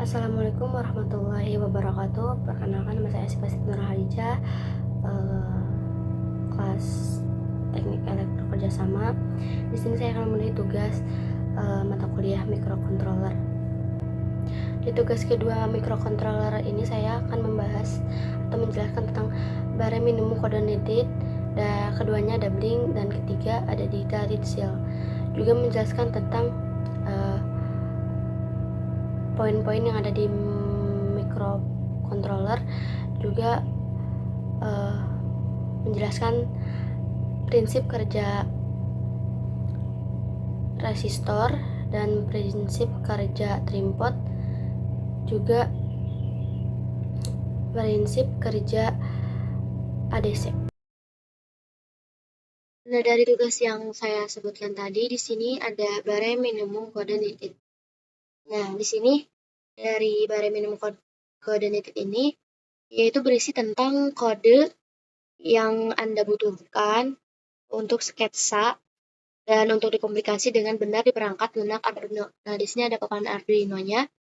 Assalamualaikum warahmatullahi wabarakatuh. Perkenalkan, nama saya Asifah Siti Nurhaliza, kelas Teknik Elektro Kerjasama. Di sini saya akan memenuhi tugas mata kuliah microcontroller. Di tugas kedua microcontroller ini saya akan membahas atau menjelaskan tentang barem minimum coordinated, dan keduanya ada blink, dan ketiga ada digital read cell. Juga menjelaskan tentang poin-poin yang ada di microcontroller, juga menjelaskan prinsip kerja resistor dan prinsip kerja trimpot, juga prinsip kerja ADC. Nah, dari tugas yang saya sebutkan tadi, di sini ada barem minimum coordinated. Nah, di sini dari barem minimum coordinated ini yaitu berisi tentang kode yang Anda butuhkan untuk sketsa dan untuk dikomunikasi dengan benar di perangkat lunak Arduino. Nah, di sini ada papan Arduino-nya.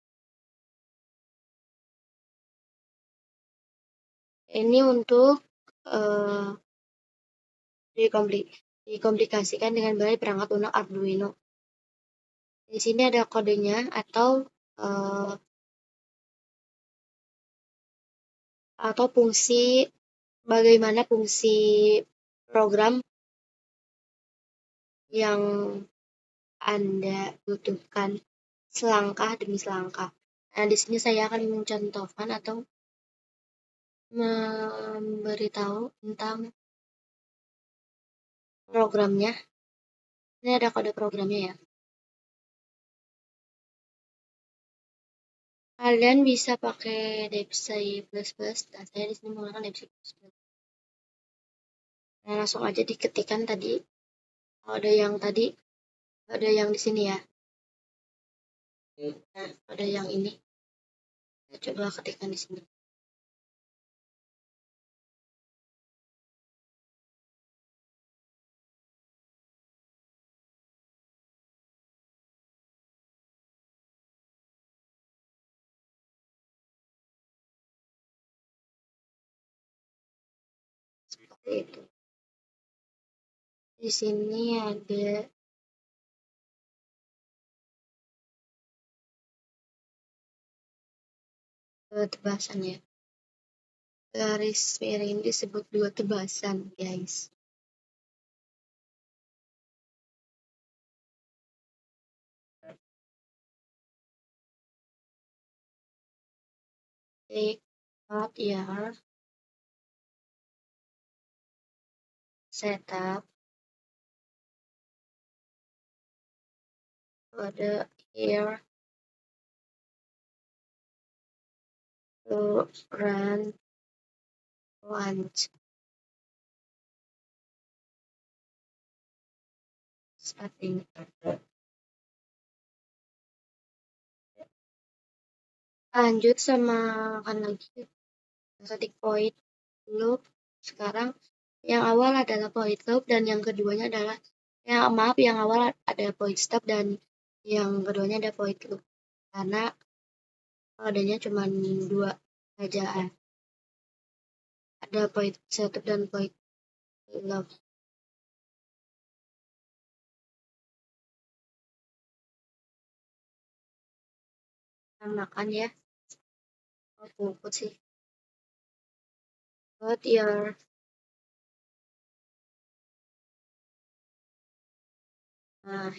Ini untuk dikomunikasikan dengan benar di perangkat lunak Arduino. Di sini ada kodenya atau fungsi, bagaimana fungsi program yang Anda butuhkan selangkah demi selangkah. Nah, di sini saya akan mencontohkan atau memberitahu tentang programnya. Ini ada kode programnya ya. Kalian bisa pakai DeepSeek++, dan saya di sini menggunakan DeepSeek++. Nah, langsung aja diketikkan tadi. Ada yang di sini ya. Nah, ada yang ini. Saya coba ketikkan di sini. Seperti itu. Di sini ada tebasan ya. Garis miring disebut 2 tebasan, guys. Take out your setup kode here to run once. Seperti ini. Lanjut sama kan lagi ketik void loop. Sekarang yang awal adalah void loop, dan yang keduanya adalah yang awal ada void stop dan yang keduanya ada void loop, karena adanya cuma 2 saja, ada void setup dan void loop. Makan ya. Oh, puput sih. Put your nah,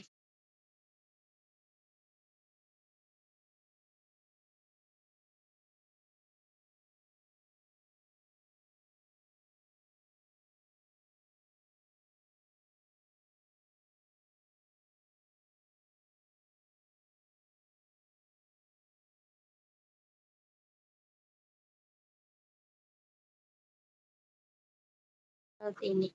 seperti ini.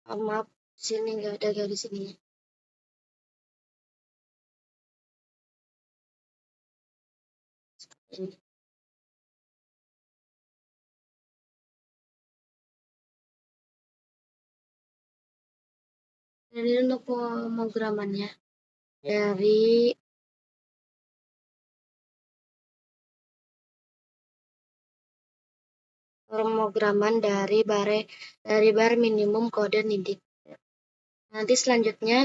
Oh, maaf, sini nggak ada garis ini. Ini. Jadi untuk pemrogramannya dari bar minimum kode NIDIT. Nanti selanjutnya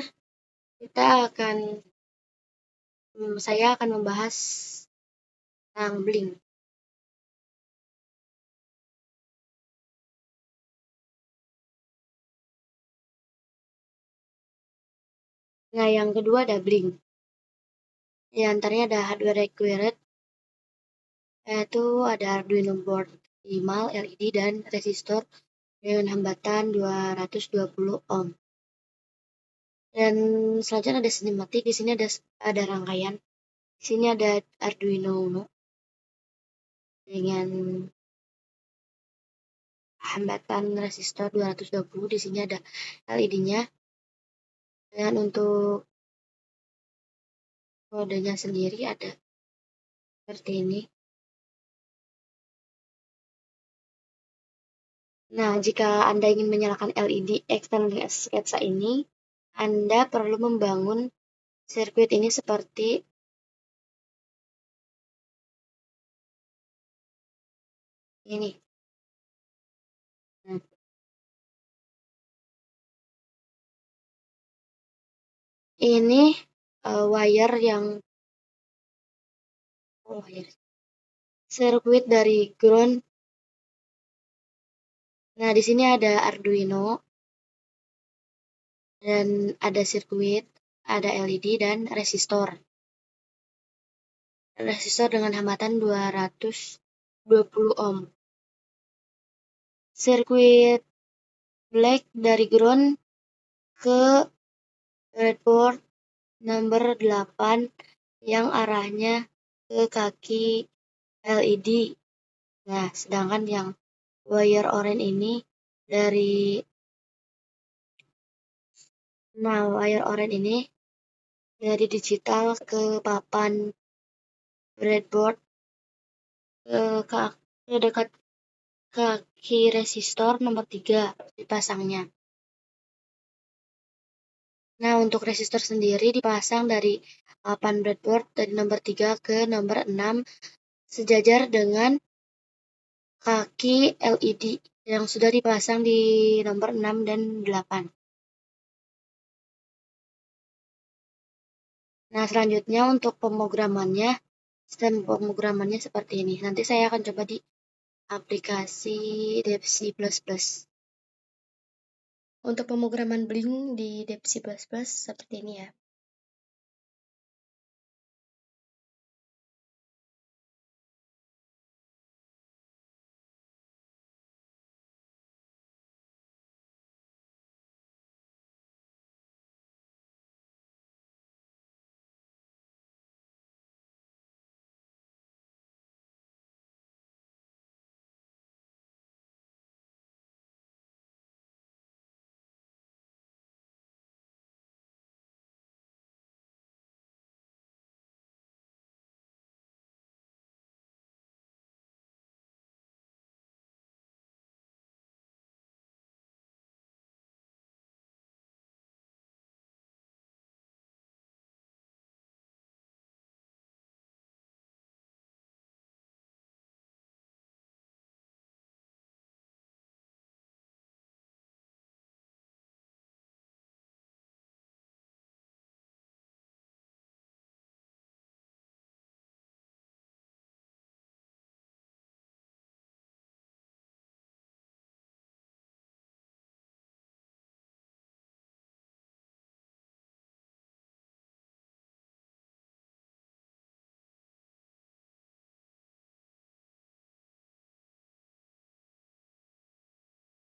saya akan membahas tentang Blink. Nah, yang kedua ada Blink. Di antaranya ada hardware required, yaitu ada Arduino board 5, LED, dan resistor dengan hambatan 220 ohm. Dan selanjutnya ada sinematik. Di sini ada rangkaian. Di sini ada Arduino Uno dengan hambatan resistor 220. Di sini ada LED-nya. Dan untuk kodenya sendiri ada seperti ini. Nah, jika Anda ingin menyalakan LED eksternal sketsa ini, Anda perlu membangun sirkuit ini seperti ini. Nah, ini wire sirkuit dari ground. Nah, di sini ada Arduino dan ada sirkuit, ada LED dan resistor. Resistor dengan hambatan 220 ohm. Sirkuit black dari ground ke breadboard nomor 8 yang arahnya ke kaki LED. Nah, sedangkan yang wire oranye ini dari digital ke papan breadboard ke dekat kaki resistor nomor 3 dipasangnya. Nah, untuk resistor sendiri dipasang dari papan breadboard dari nomor 3 ke nomor 6 sejajar dengan kaki LED yang sudah dipasang di nomor 6 dan 8. Nah, selanjutnya untuk sistem pemrogramannya seperti ini. Nanti saya akan coba di aplikasi DeepC++. Untuk pemrograman Blink di DeepC++ seperti ini ya.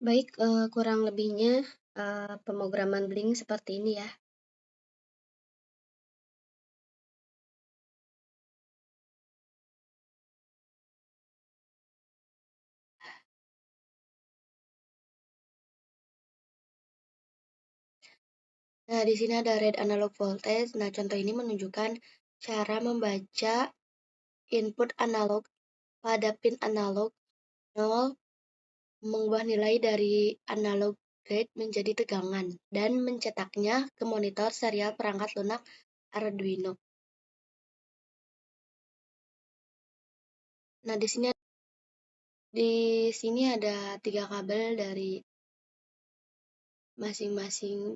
Baik, kurang lebihnya pemrograman Blink seperti ini ya. Nah, di sini ada red analog voltage. Nah, contoh ini menunjukkan cara membaca input analog pada pin analog 0, mengubah nilai dari analog grade menjadi tegangan dan mencetaknya ke monitor serial perangkat lunak Arduino. Nah, di sini ada 3 kabel dari masing-masing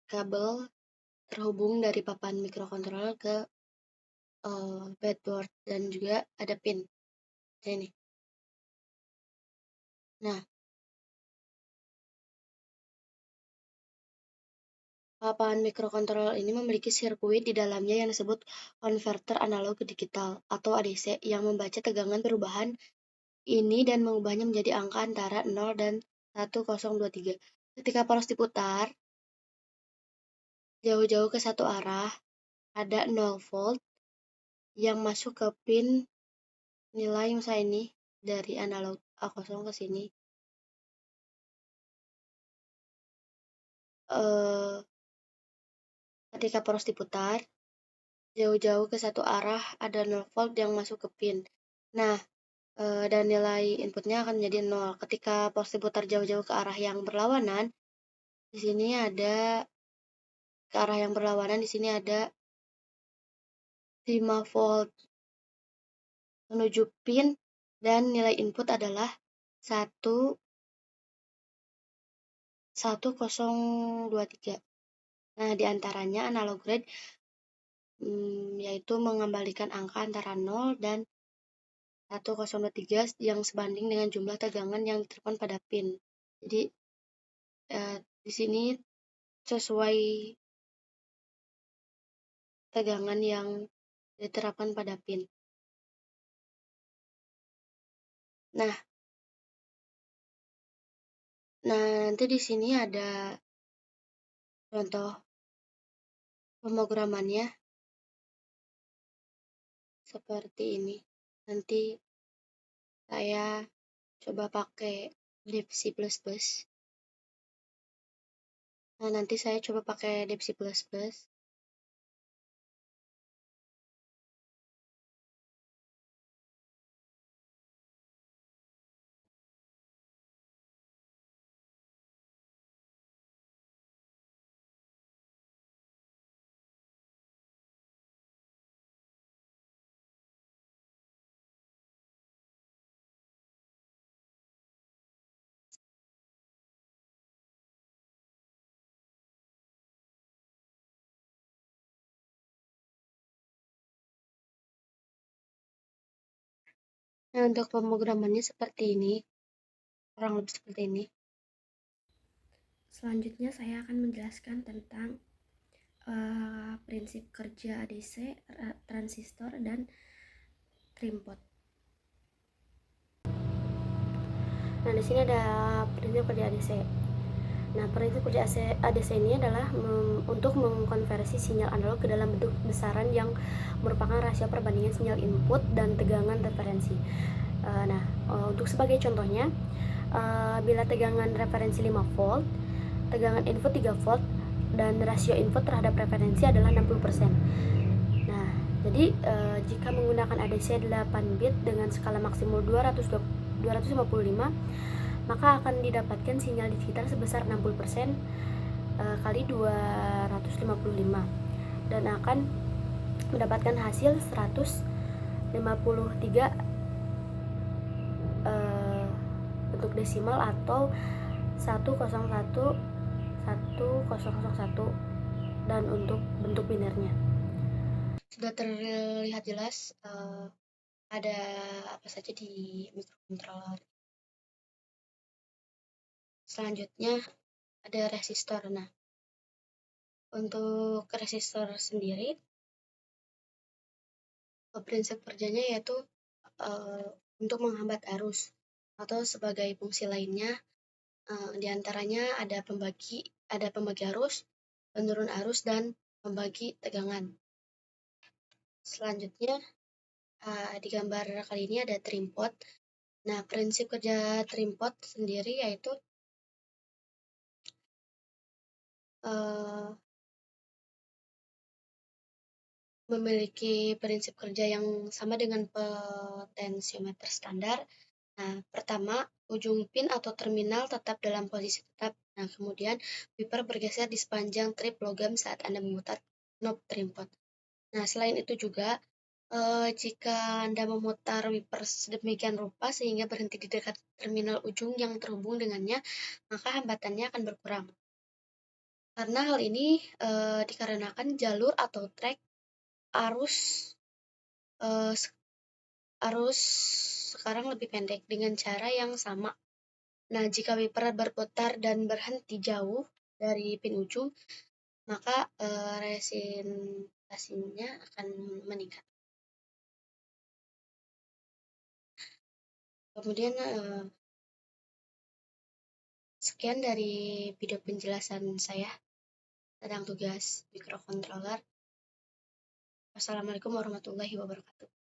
kabel terhubung dari papan mikrokontroler ke breadboard dan juga ada pin. Ini. Nah, papan mikrokontroler ini memiliki sirkuit di dalamnya yang disebut konverter analog ke digital atau ADC yang membaca tegangan perubahan ini dan mengubahnya menjadi angka antara 0 dan 1023. Ketika polos diputar jauh-jauh ke satu arah, ada 0 volt yang masuk ke pin nilai misalnya ini dari analog A0 ke sini. Ketika polos diputar jauh-jauh ke satu arah, ada 0 volt yang masuk ke pin. Nah, dan nilai inputnya akan menjadi 0. Ketika polos diputar jauh-jauh ke arah yang berlawanan, di sini ada ke arah yang berlawanan di sini ada 5 volt menuju pin dan nilai input adalah 1023. Nah, di antaranya analog grade yaitu mengembalikan angka antara 0 dan 1023 yang sebanding dengan jumlah tegangan yang diterapkan pada pin. Jadi di sini sesuai tegangan yang diterapkan pada pin. Nah, nanti di sini ada contoh pemrogramannya seperti ini. Nanti saya coba pakai Deep C++. Nah, nanti saya coba pakai Deep C++. Nah, untuk pemrogramannya seperti ini, kurang lebih seperti ini. Selanjutnya saya akan menjelaskan tentang prinsip kerja ADC, transistor, dan trimpot. Nah, di sini ada prinsip kerja ADC. Nah, prinsip kerja ADC ini adalah untuk mengkonversi sinyal analog ke dalam bentuk besaran yang merupakan rasio perbandingan sinyal input dan tegangan referensi. Untuk sebagai contohnya, bila tegangan referensi 5 volt, tegangan input 3 volt, dan rasio input terhadap referensi adalah 60%. Nah, jadi jika menggunakan ADC 8 bit dengan skala maksimal 255, maka akan didapatkan sinyal digital sebesar 60% kali 255 dan akan mendapatkan hasil 153 bentuk desimal atau 1011001 dan untuk bentuk binernya. Sudah terlihat jelas ada apa saja di mikrokontroler. Selanjutnya ada resistor. Nah, untuk resistor sendiri prinsip kerjanya yaitu untuk menghambat arus atau sebagai fungsi lainnya, diantaranya ada pembagi arus, penurun arus, dan pembagi tegangan. Selanjutnya di gambar kali ini ada trimpot. Nah, prinsip kerja trimpot sendiri yaitu memiliki prinsip kerja yang sama dengan potensiometer standar, Nah, pertama, ujung pin atau terminal tetap dalam posisi tetap. Nah, kemudian wiper bergeser di sepanjang trip logam saat Anda memutar knob trim pot. Nah, selain itu juga, jika Anda memutar wiper sedemikian rupa sehingga berhenti di dekat terminal ujung yang terhubung dengannya, maka hambatannya akan berkurang. Karena hal ini dikarenakan jalur atau trek arus eh, arus sekarang lebih pendek dengan cara yang sama. Nah, jika wiper berputar dan berhenti jauh dari pin ujung, maka resistasinya akan meningkat. Kemudian sekian dari video penjelasan saya tentang tugas microcontroller. Wassalamualaikum warahmatullahi wabarakatuh.